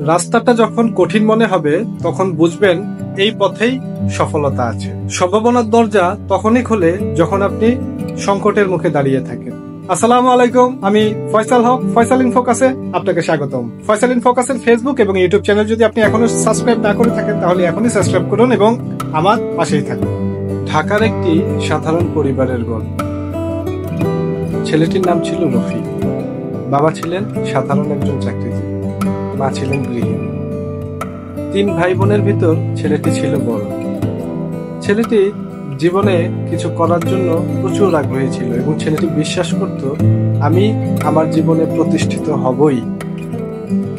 রাস্তাটা যখন কঠিন মনে হবে তখন বুঝবেন এই পথেই সফলতা আছে। সম্ভাবনার দরজা তখনই খোলে যখন আপনি সংকটের মুখে দাঁড়িয়ে থাকেন। আসসালামু আলাইকুম, আমি ফয়সাল হক। ফয়সাল ইন ফোকাসে আপনাকে স্বাগতম। ফয়সাল ইন ফোকাসের ফেসবুক এবং ইউটিউব চ্যানেল যদি আপনি এখনো সাবস্ক্রাইব না করে থাকেন তাহলে এখনই সাবস্ক্রাইব করুন এবং আমার পাশেই থাকুন। ঢাকার একটি সাধারণ পরিবারের গল্প। ছেলেটির নাম ছিল রফিক। বাবা ছিলেন সাধারণ একজন চাকরিজীবী, মা ছিলেন গৃহিণী। 3 ভাই বোনের ভিতর ছেলেটি ছিল বড়। ছেলেটি জীবনে কিছু করার জন্য প্রচুর আগ্রহী ছিল এবং ছেলেটি বিশ্বাস করত আমি আমার জীবনে প্রতিষ্ঠিত হবই,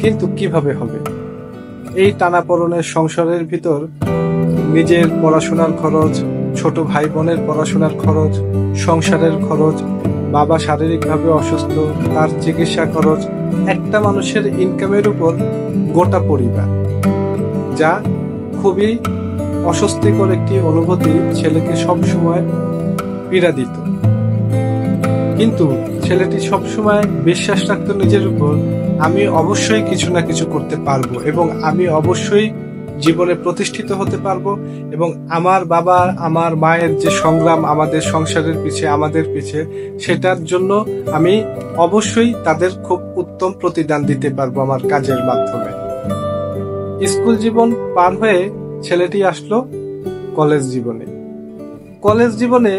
কিন্তু কিভাবে হবে। এই টানাপোড়েনের সংসারের ভিতর নিজের পড়াশোনার খরচ, ছোট ভাই বোনের পড়াশোনার খরচ, সংসারের খরচ, বাবা শারীরিকভাবে অসুস্থ, তার চিকিৎসা খরচ, একটা মানুষের ইনকামের উপর গোটা পরিবার, যা খুবই অস্বস্তিকর একটি অনুভূতি ছেলেকে সবসময় পীড়া দিত। কিন্তু ছেলেটি সবসময় বিশ্বাস রাখত নিজের উপর, আমি অবশ্যই কিছু না কিছু করতে পারবো এবং আমি অবশ্যই জীবনে প্রতিষ্ঠিত হতে পারবো এবং আমার বাবা আমার মায়ের যে সংগ্রাম আমাদের সংসারের পিছে আমাদের পিছে, সেটার জন্য আমি অবশ্যই তাদের খুব উত্তম প্রতিদান দিতে পারবো আমার কাজের মাধ্যমে। স্কুল জীবন পার হয়ে ছেলেটি আসলো কলেজ জীবনে। কলেজ জীবনে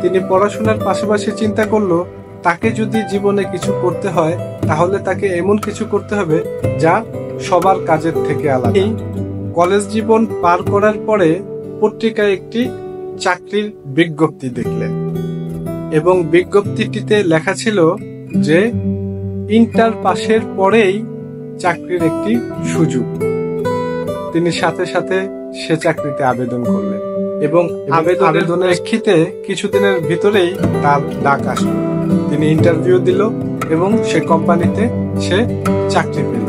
তিনি পড়াশোনার পাশাপাশি চিন্তা করলো তাকে যদি জীবনে কিছু করতে হয় তাহলে তাকে এমন কিছু করতে হবে যা সবার কাজের থেকে আলাদা। কলেজ জীবন পার করার পরে পত্রিকায় একটি চাকরির বিজ্ঞপ্তি দেখলেন এবং বিজ্ঞপ্তিটিতে লেখা ছিল যে ইন্টার পাশের পরেই চাকরির একটি সুযোগ। তিনি সাথে সাথে সে চাকরিতে আবেদন করলেন এবং আবেদনের প্রেক্ষিতে কিছুদিনের ভিতরেই তার ডাক আসলো। তিনি ইন্টারভিউ দিল এবং সে কোম্পানিতে সে চাকরি পেল।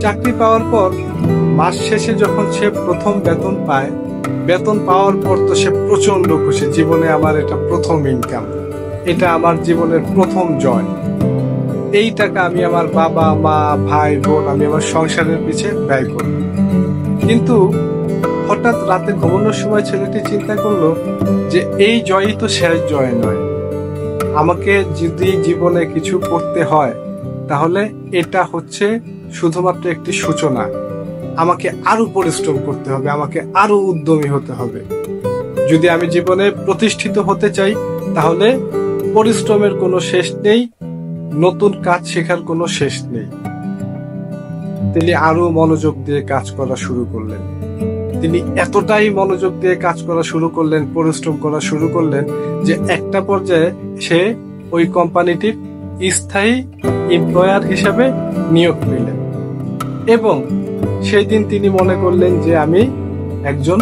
চাকরি পাওয়ার পর মাস শেষে যখন সে প্রথম বেতন পায়, বেতন পাওয়ার পর তো সে প্রচন্ড খুশি, জীবনে আমার এটা প্রথম ইনকাম, এটা আমার জীবনের প্রথম জয়, এই টাকা আমি আমার বাবা মা ভাই বোন আমি আমার সংসারের পিছে ব্যয় করব। কিন্তু হঠাৎ রাতে ঘুমানোর সময় ছেলেটি চিন্তা করলো যে এই জয়ই তো শেষ জয় নয়, আমাকে যদি জীবনে কিছু করতে হয় তাহলে এটা হচ্ছে শুধুমাত্র একটি সূচনা, আমাকে আরো পরিশ্রম করতে হবে, আমাকে আরো উদ্যমী হতে হবে। যদি আমি জীবনে প্রতিষ্ঠিত হতে চাই তাহলে পরিশ্রমের কোনো শেষ নেই, নতুন কাজ শেখার কোনো শেষ নেই। তিনি আরো মনোযোগ দিয়ে কাজ করা শুরু করলেন। তিনি এতটাই মনোযোগ দিয়ে কাজ করা শুরু করলেন, পরিশ্রম করা শুরু করলেন যে একটা পর্যায়ে সে ওই কোম্পানিটির স্থায়ী এমপ্লয়ার হিসেবে নিয়োগ পেলেন এবং সেই দিন তিনি মনে করলেন যে আমি একজন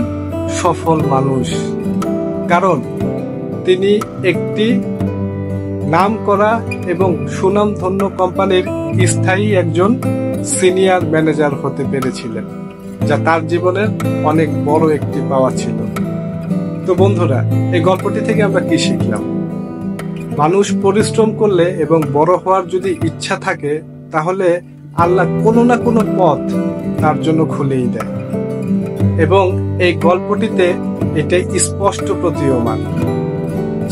সফল মানুষ, কারণ তিনি একটি নামকরা এবং সুনামধন্য কোম্পানির স্থায়ী একজন সিনিয়র ম্যানেজার হতে পেরেছিলেন, যা তার জীবনের অনেক বড় একটি পাওয়া ছিল। তো বন্ধুরা, এই গল্পটি থেকে আমরা কি শিখলাম? মানুষ পরিশ্রম করলে এবং বড় হওয়ার যদি ইচ্ছা থাকে তাহলে আল্লাহ কোনো না কোনো পথ তার জন্য খুলেই দেয় এবং এই গল্পটিতে এটাই স্পষ্ট প্রতীয়মান।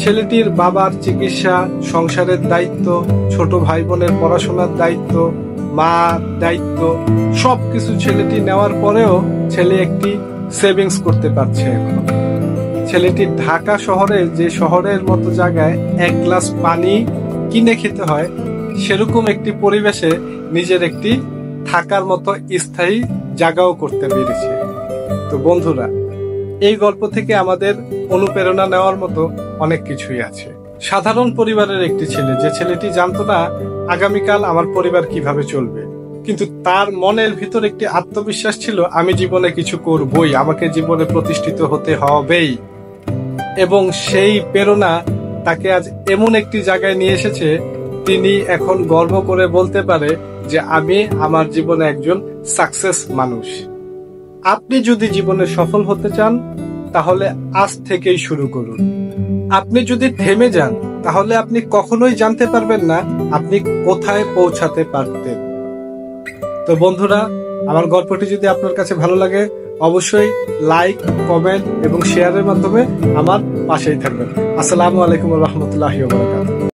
ছেলেটির বাবার চিকিৎসা, সংসারের দায়িত্ব, ছোট ভাই বোনের পড়াশোনার দায়িত্ব, মার দায়িত্ব, সবকিছু ছেলেটি নেওয়ার পরেও ছেলে একটি সেভিংস করতে পারছে এখন। ছেলেটি ঢাকা শহরে, যে শহরের মতো জায়গায় 1 গ্লাস পানি কিনে খেতে হয়, সেরকম একটি পরিবেশে নিজের একটি থাকার মতো স্থায়ী জায়গাও করতে পেরেছে। তো বন্ধুরা, এই গল্প থেকে আমাদের অনুপ্রেরণা নেওয়ার মতো অনেক কিছুই আছে। সাধারণ পরিবারের একটি ছেলে, যে ছেলেটি জানতো না আগামীকাল আমার পরিবার কিভাবে চলবে, কিন্তু তার মনের ভিতর একটি আত্মবিশ্বাস ছিল আমি জীবনে কিছু করবই, আমাকে জীবনে প্রতিষ্ঠিত হতে হবেই, এবং সেই প্রেরণা তাকে আজ এমন একটি জায়গায় নিয়ে এসেছে তিনি এখন গর্ব করে বলতে পারে যে আমি আমার জীবনে একজন সাকসেস মানুষ। আপনি যদি জীবনে সফল হতে চান তাহলে আজ থেকেই শুরু করুন। আপনি যদি থেমে যান তাহলে আপনি কখনোই জানতে পারবেন না আপনি কোথায় পৌঁছাতে পারতেন। তো বন্ধুরা, আমার গল্পটি যদি আপনার কাছে ভালো লাগে অবশ্যই লাইক, কমেন্ট এবং শেয়ারের মাধ্যমে আমার পাশেই থাকবেন। আসসালামু আলাইকুম ওয়া রাহমাতুল্লাহি ওয়া বারাকাতুহু।